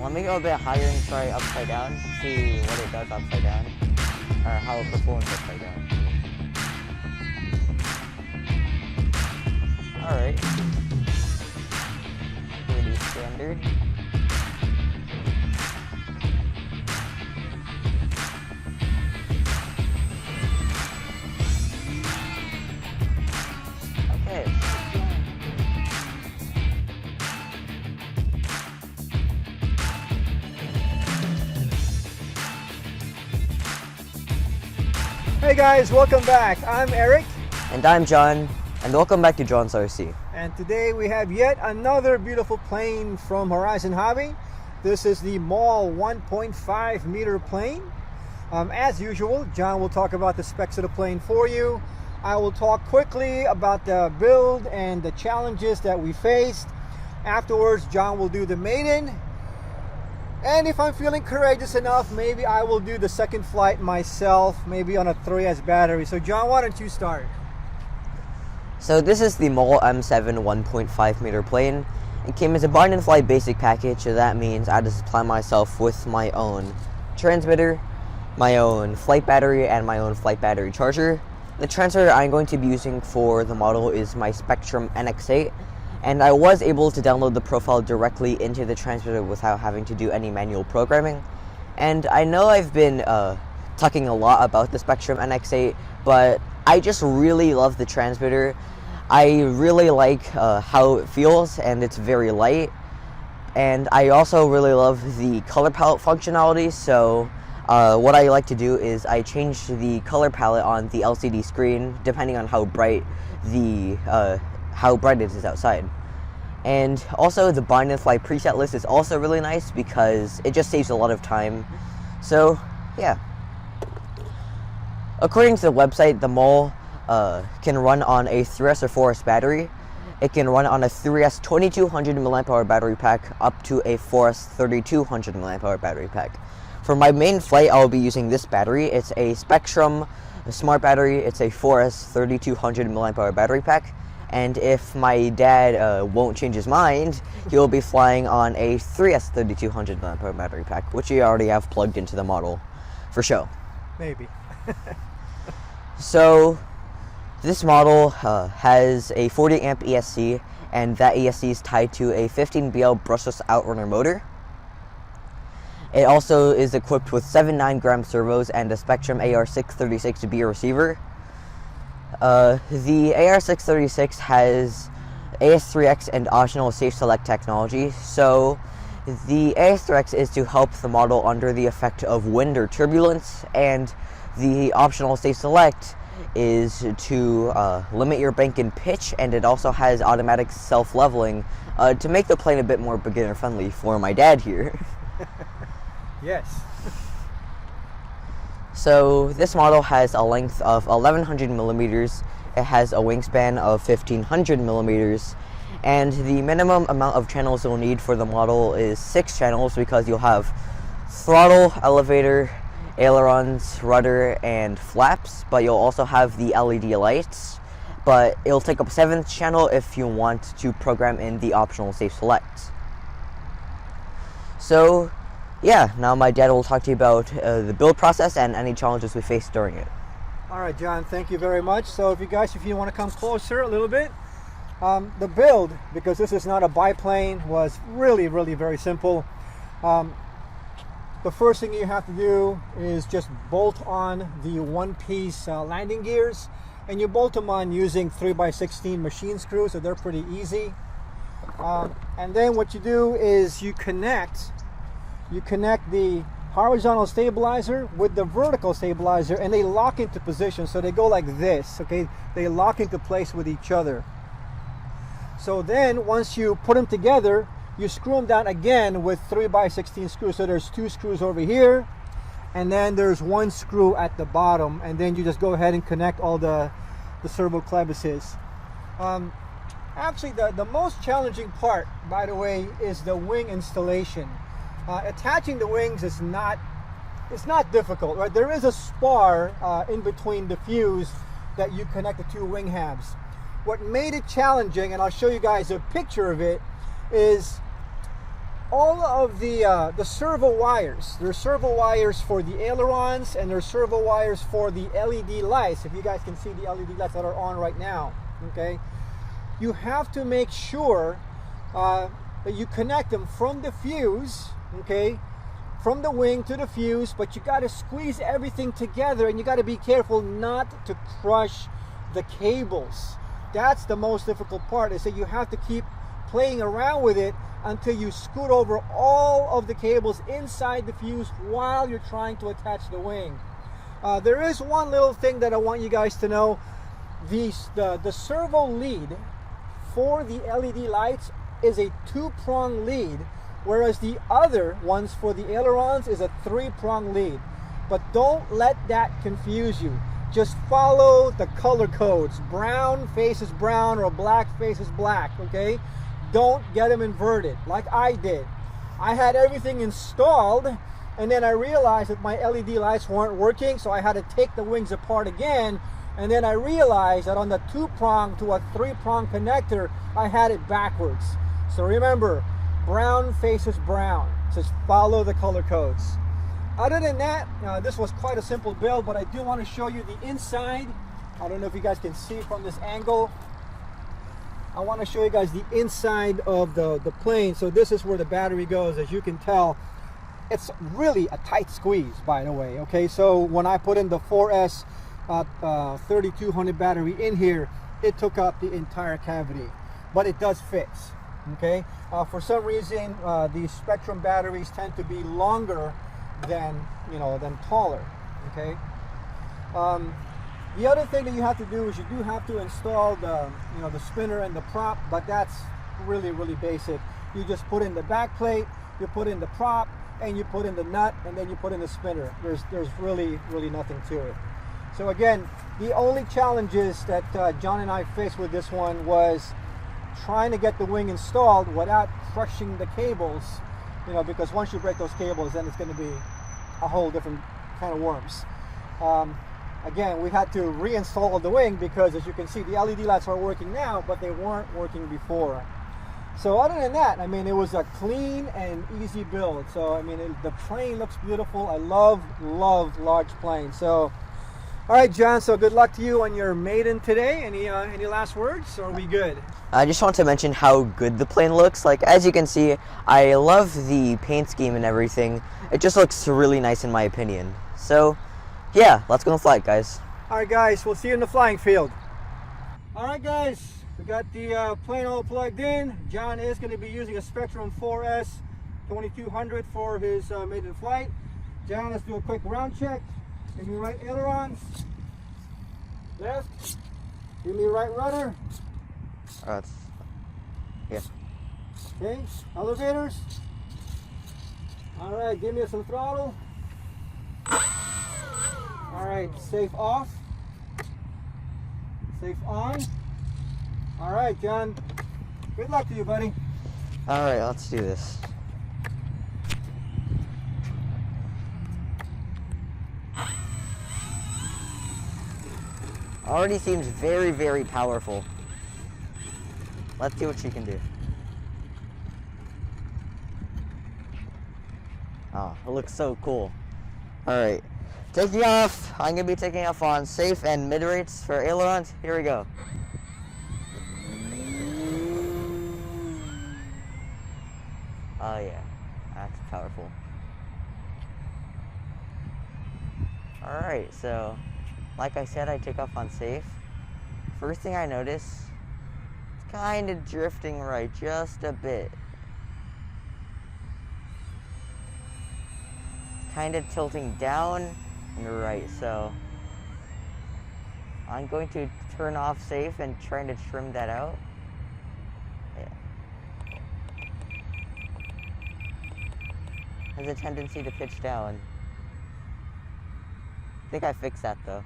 Let me go a bit higher and try upside down, see what it does upside down, or how it performs upside down. Alright. Pretty standard. Okay. Hey guys, welcome back. I'm Eric. And I'm John, and welcome back to John's RC. And today we have yet another beautiful plane from Horizon Hobby. This is the Maule 1.5 meter plane. As usual, John will talk about the specs of the plane for you. I will talk quickly about the build and the challenges that we faced. Afterwards, John will do the Maiden. And if I'm feeling courageous enough, maybe I will do the second flight myself, maybe on a 3S battery. So John, why don't you start? So this is the Maule M-7 1.5 meter plane. It came as a barn and flight basic package, so that means I had to supply myself with my own transmitter, my own flight battery, and my own flight battery charger. The transmitter I'm going to be using for the model is my Spektrum NX8, and I was able to download the profile directly into the transmitter without having to do any manual programming. And I know I've been talking a lot about the Spektrum NX8, but I just really love the transmitter. I really like how it feels, and it's very light. And I also really love the color palette functionality, so what I like to do is I change the color palette on the LCD screen depending on how bright it is outside. And also the bind and fly preset list is also really nice because it just saves a lot of time. So yeah. According to the website, the Maule can run on a 3S or 4S battery. It can run on a 3S 2200 mAh battery pack up to a 4S 3200 mAh battery pack. For my main flight, I'll be using this battery. It's a Spektrum smart battery. It's a 4S 3200 mAh battery pack. And if my dad won't change his mind, he'll be flying on a 3S 3200 mAh battery pack, which we already have plugged into the model for show. Maybe. So this model has a 40 amp ESC, and that ESC is tied to a 15BL brushless outrunner motor. It also is equipped with 7 9-gram servos and a Spektrum AR636B receiver. The AR636 has AS3X and optional safe select technology. So the AS3X is to help the model under the effect of wind or turbulence, and the optional safe select is to limit your bank and pitch, and it also has automatic self-leveling to make the plane a bit more beginner friendly for my dad here. Yes. So this model has a length of 1100 millimeters, it has a wingspan of 1500 millimeters, and the minimum amount of channels you'll need for the model is 6 channels because you'll have throttle, elevator, ailerons, rudder, and flaps, but you'll also have the LED lights, but it'll take up 7th channel if you want to program in the optional safe select. So yeah, now my dad will talk to you about the build process and any challenges we faced during it. All right, John, thank you very much. So if you want to come closer a little bit, the build, because this is not a biplane, was really very simple. The first thing you have to do is just bolt on the one-piece landing gears, and you bolt them on using 3x16 machine screws, so they're pretty easy. And then what you do is you connect the horizontal stabilizer with the vertical stabilizer, and they lock into position, so they go like this, okay? They lock into place with each other. So then once you put them together, you screw them down again with 3x16 screws. So there's 2 screws over here, and then there's 1 screw at the bottom, and then you just go ahead and connect all the servo clevises. Actually, the most challenging part, by the way, is the wing installation. Attaching the wings is not difficult, right? There is a spar in between the fuse that you connect the 2 wing halves. What made it challenging, and I'll show you guys a picture of it, is all of the servo wires. There's servo wires for the ailerons, and there's servo wires for the LED lights. If you guys can see the LED lights that are on right now, okay? You have to make sure that you connect them from the fuse, okay, from the wing to the fuse, but you got to squeeze everything together, and you got to be careful not to crush the cables. That's the most difficult part, is that you have to keep playing around with it until you scoot over all of the cables inside the fuse while you're trying to attach the wing. There is one little thing that I want you guys to know. The servo lead for the LED lights is a 2-prong lead, whereas the other ones for the ailerons is a 3-prong lead. But don't let that confuse you. Just follow the color codes. Brown faces brown or black faces black, okay? Don't get them inverted like I did. I had everything installed, and then I realized that my LED lights weren't working, so I had to take the wings apart again. And then I realized that on the 2-prong to a 3-prong connector, I had it backwards. So remember, brown faces brown. Just follow the color codes. Other than that, this was quite a simple build, but I do want to show you the inside. I don't know if you guys can see from this angle. I want to show you guys the inside of the plane. So this is where the battery goes. As you can tell, it's really a tight squeeze, by the way. Okay, so when I put in the 4S 3200 battery in here, it took up the entire cavity, but it does fit. Okay, for some reason these Spektrum batteries tend to be longer than taller. Okay, the other thing that you have to do is you do have to install the the spinner and the prop, but that's really basic. You just put in the back plate, you put in the prop, and you put in the nut, and then you put in the spinner. There's really nothing to it. So again, the only challenges that John and I faced with this one was trying to get the wing installed without crushing the cables, because once you break those cables, then it's going to be a whole different kind of worms. Again, we had to reinstall the wing because, as you can see, the LED lights are working now, but they weren't working before. So other than that, I mean, it was a clean and easy build. So I mean, the plane looks beautiful. I love large planes. So all right, John, so good luck to you on your Maiden today. Any last words, or are we good? I just want to mention how good the plane looks. Like, as you can see, I love the paint scheme and everything. It just looks really nice in my opinion. So yeah, let's go and fly it, guys. All right, guys, we'll see you in the flying field. All right, guys, we got the plane all plugged in. John is going to be using a Spektrum 4S 2200 for his maiden flight. John, let's do a quick round check. Give me right aileron, left, give me right rudder. Yeah. Okay, elevators. All right, give me some throttle. All right, safe off, safe on. All right, John, good luck to you, buddy. All right, let's do this. Already seems very powerful. Let's see what she can do. Oh, it looks so cool. Alright, taking off. I'm going to be taking off on safe and mid rates for ailerons. Here we go. Oh yeah, that's powerful. Alright, so like I said, I took off on safe. First thing I notice, it's kind of drifting right just a bit. Kind of tilting down and right, so I'm going to turn off safe and trying to trim that out. Yeah. Has a tendency to pitch down. I think I fixed that though.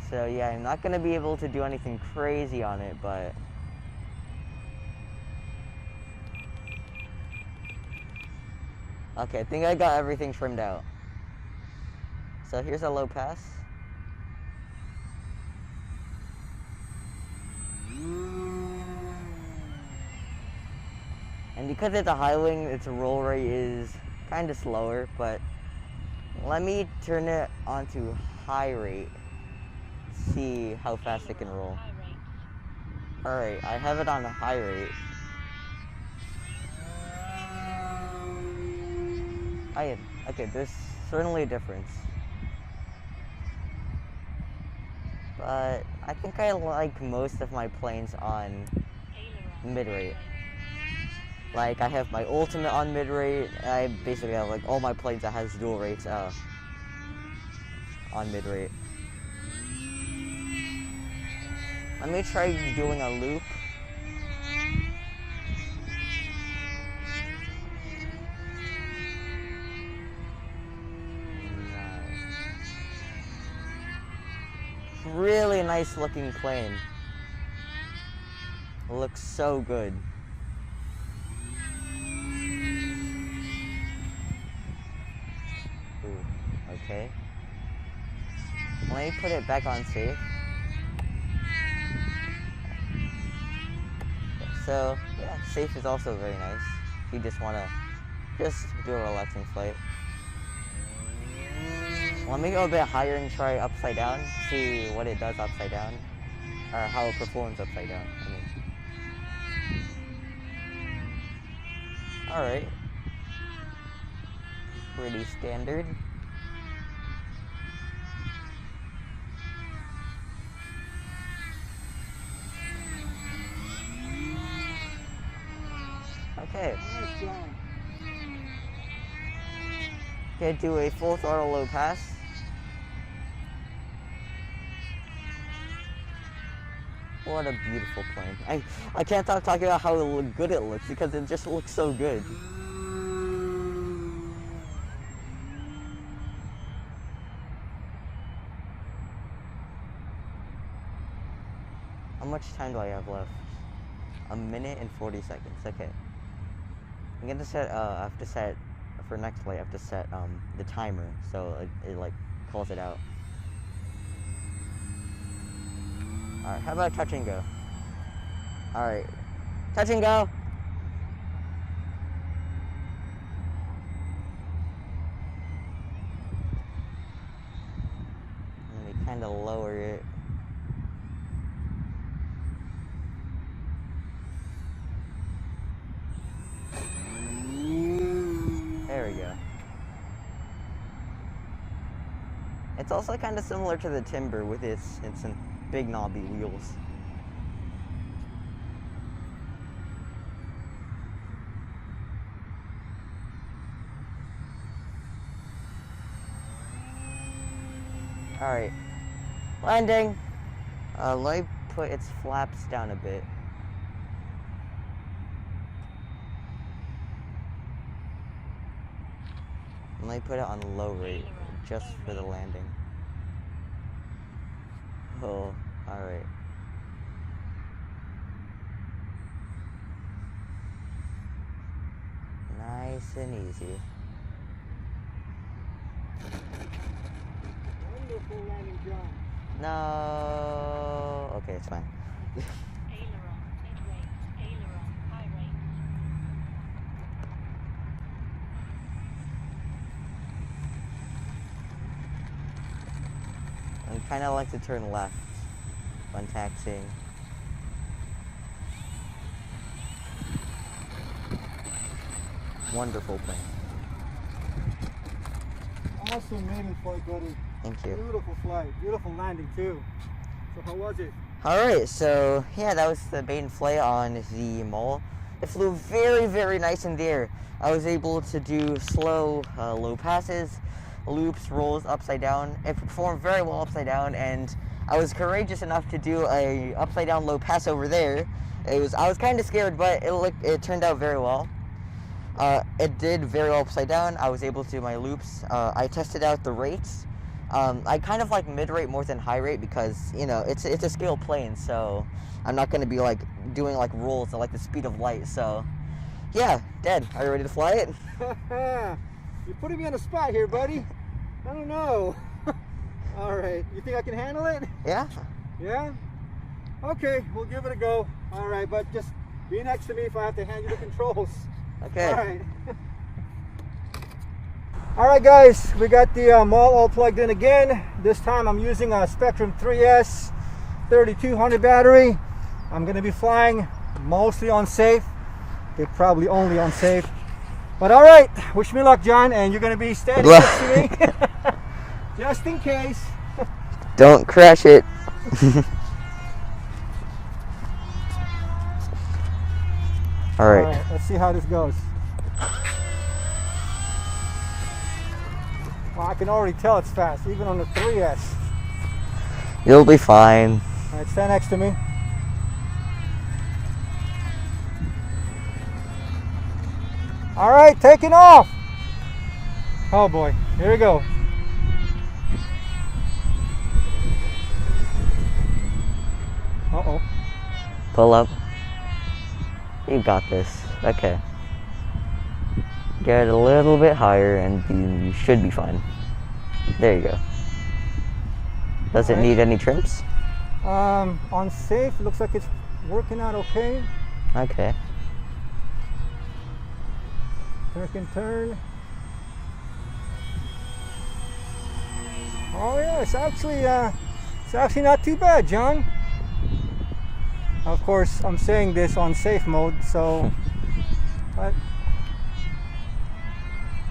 So yeah, I'm not going to be able to do anything crazy on it, but okay, I think I got everything trimmed out. So here's a low pass. And because it's a high wing, its roll rate is kind of slower, but let me turn it onto high rate. See how fast it can roll. Alright, I have it on a high rate. Okay, there's certainly a difference. But I think I like most of my planes on mid-rate. Like, I have my ultimate on mid-rate, and I basically have like all my planes that has dual rates on mid-rate. Let me try doing a loop. Really nice looking plane. It looks so good. Ooh, okay. Let me put it back on safe. So, yeah, safe is also very nice. If you just want to do a relaxing flight. Let me go a bit higher and try upside down. See what it does upside down. Or how it performs upside down, I mean. Alright. Pretty standard. Okay. Okay, do a full throttle low pass. What a beautiful plane. I can't stop talking about how good it looks because it just looks so good. How much time do I have left? 1 minute and 40 seconds. Okay. I'm gonna set, I have to set, for next flight, I have to set the timer so it like calls it out. Alright, how about touch and go? Alright, touch and go! Let me kind of lower it. There we go. It's also kind of similar to the Timber with its big knobby wheels. Alright, landing. Let me put its flaps down a bit. Let me put it on low rate just for the landing. Oh, alright. Nice and easy. Wonderful landing, John. No. Okay, it's fine. Aileron, mid-rate, aileron, high rate. I kind of like to turn left when taxiing. Wonderful plane. Awesome maiden flight, buddy. Thank you. Beautiful flight. Beautiful landing, too. So how was it? Alright, so yeah, that was the Maiden flight on the Maule. It flew very, very nice in the air. I was able to do slow, low passes, loops, rolls upside down. It performed very well upside down, and I was courageous enough to do a upside down low pass over there. I was kind of scared, but it turned out very well. It did very well upside down. I was able to do my loops. I tested out the rates. I kind of like mid-rate more than high rate because, you know, it's a scale plane, so I'm not going to be like doing like rolls at like the speed of light. So yeah, Dad, are you ready to fly it? You're putting me on the spot here, buddy. I don't know. All right, you think I can handle it? Yeah. Yeah? Okay, we'll give it a go. All right, but just be next to me if I have to hand you the controls. Okay. Alright. Alright guys, we got the Maule all plugged in again. This time I'm using a Spektrum 3S 3200 battery. I'm going to be flying mostly on safe. Okay, probably only on safe. But alright, wish me luck, John, and you're going to be standing next to me. Just in case. Don't crash it. Alright. Let's see how this goes. Well, I can already tell it's fast, even on the 3S. You'll be fine. Alright, stand next to me. Alright, taking off. Oh boy, here we go. Uh-oh. Pull up. You got this. Okay. Get a little bit higher and you should be fine. There you go. Does it need any trims? On safe, it looks like it's working out okay. Okay. Turn, turn. Oh yeah, it's actually not too bad, John. Of course, I'm saying this on safe mode, so but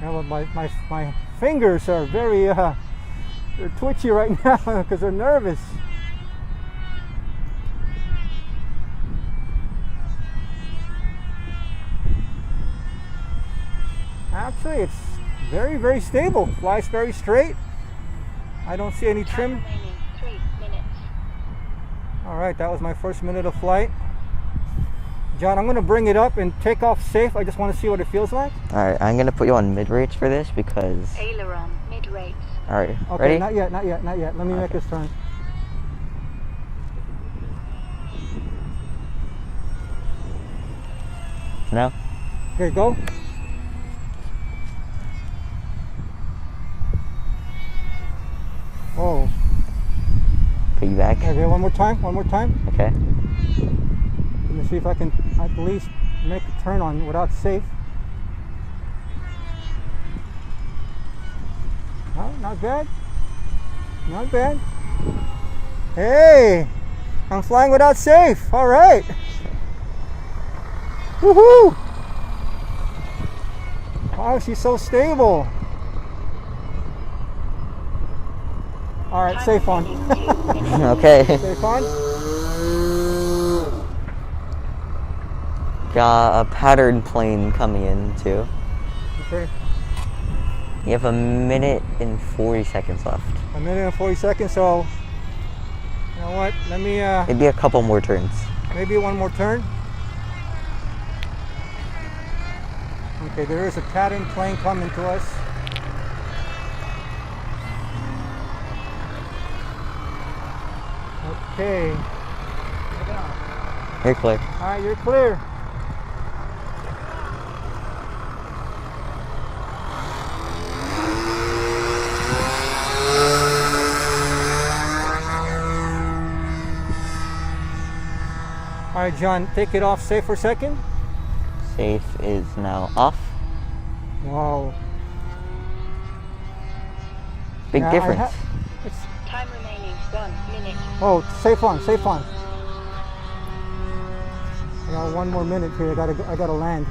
yeah, well, my fingers are very they're twitchy right now because they're nervous. Actually, it's very, very stable. Flies very straight. I don't see any trim. Remaining 3 minutes. All right, that was my first minute of flight. John, I'm going to bring it up and take off safe. I just want to see what it feels like. Alright, I'm gonna put you on mid-rates for this because... Aileron, mid-rates. Alright, Okay, ready? not yet, not yet, not yet. Let me make this turn. No? Okay, go. Oh, Piggyback. okay, one more time, one more time. Okay. Let me see if I can at least make a turn on without safe. No, not bad. Not bad. Hey, I'm flying without safe. All right. Woohoo! Wow, she's so stable. All right, safe on. Okay. Safe on. Got a pattern plane coming in too. Okay. You have 1 minute and 40 seconds left. 1 minute and 40 seconds. So, you know what? Let me Maybe a couple more turns. maybe one more turn. Okay, there is a pattern plane coming to us. Okay. You're clear. All right, you're clear. All right, John, take it off safe for a second. Safe is now off. Wow. Big Yeah, difference. It's, Time remaining 1 minute. oh, safe on, safe on. I got 1 more minute here. I gotta land.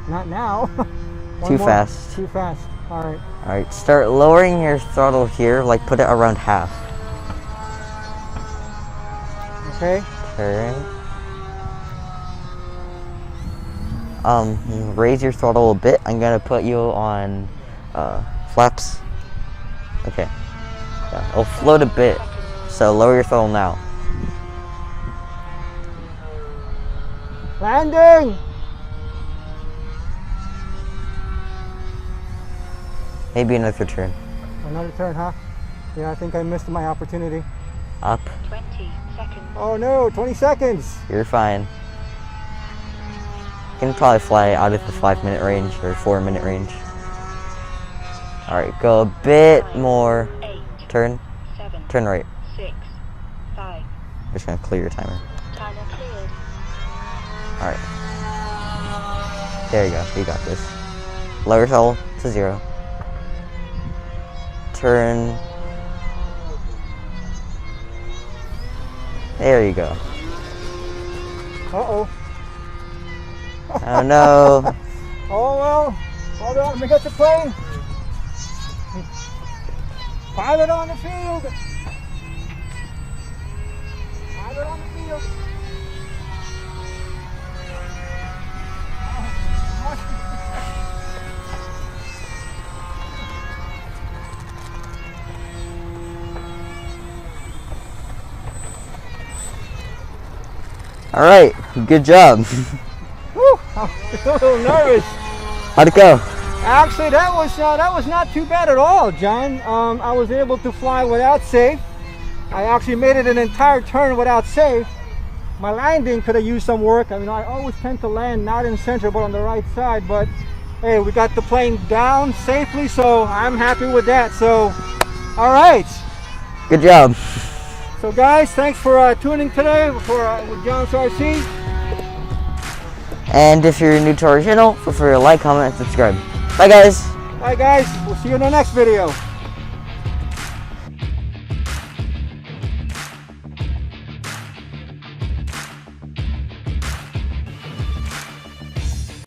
Not now. One Too more. fast. Too fast. All right. Alright, start lowering your throttle here, like put it around half. Okay. Turn. Raise your throttle a bit. I'm gonna put you on flaps. Okay. Yeah, it'll float a bit, so lower your throttle now. Landing. Maybe another turn. Another turn, huh? Yeah, I think I missed my opportunity. Up. 20 seconds. Oh no, 20 seconds. You're fine. You can probably fly out of the 5-minute range or 4-minute range. Alright, go a bit more. 8, Turn. 7, Turn right. 6, 5. I'm just gonna clear your timer. Timer cleared. Alright. There you go. You got this. Lower throttle to 0. Turn. There you go. Uh-oh. Oh no. Oh well. Hold on, let me get the plane. Pilot on the field. Pilot on the field. All right. Good job. Whew, I'm a little nervous. How'd it go? Actually, that was not too bad at all, John. I was able to fly without safe. I actually made it an entire turn without safe. My landing could have used some work. I mean, I always tend to land not in center but on the right side. But hey, we got the plane down safely, so I'm happy with that. So, all right. Good job. So, guys, thanks for tuning today with John's RC. And if you're new to our channel, feel free to like, comment, and subscribe. Bye, guys. Bye, guys. We'll see you in the next video.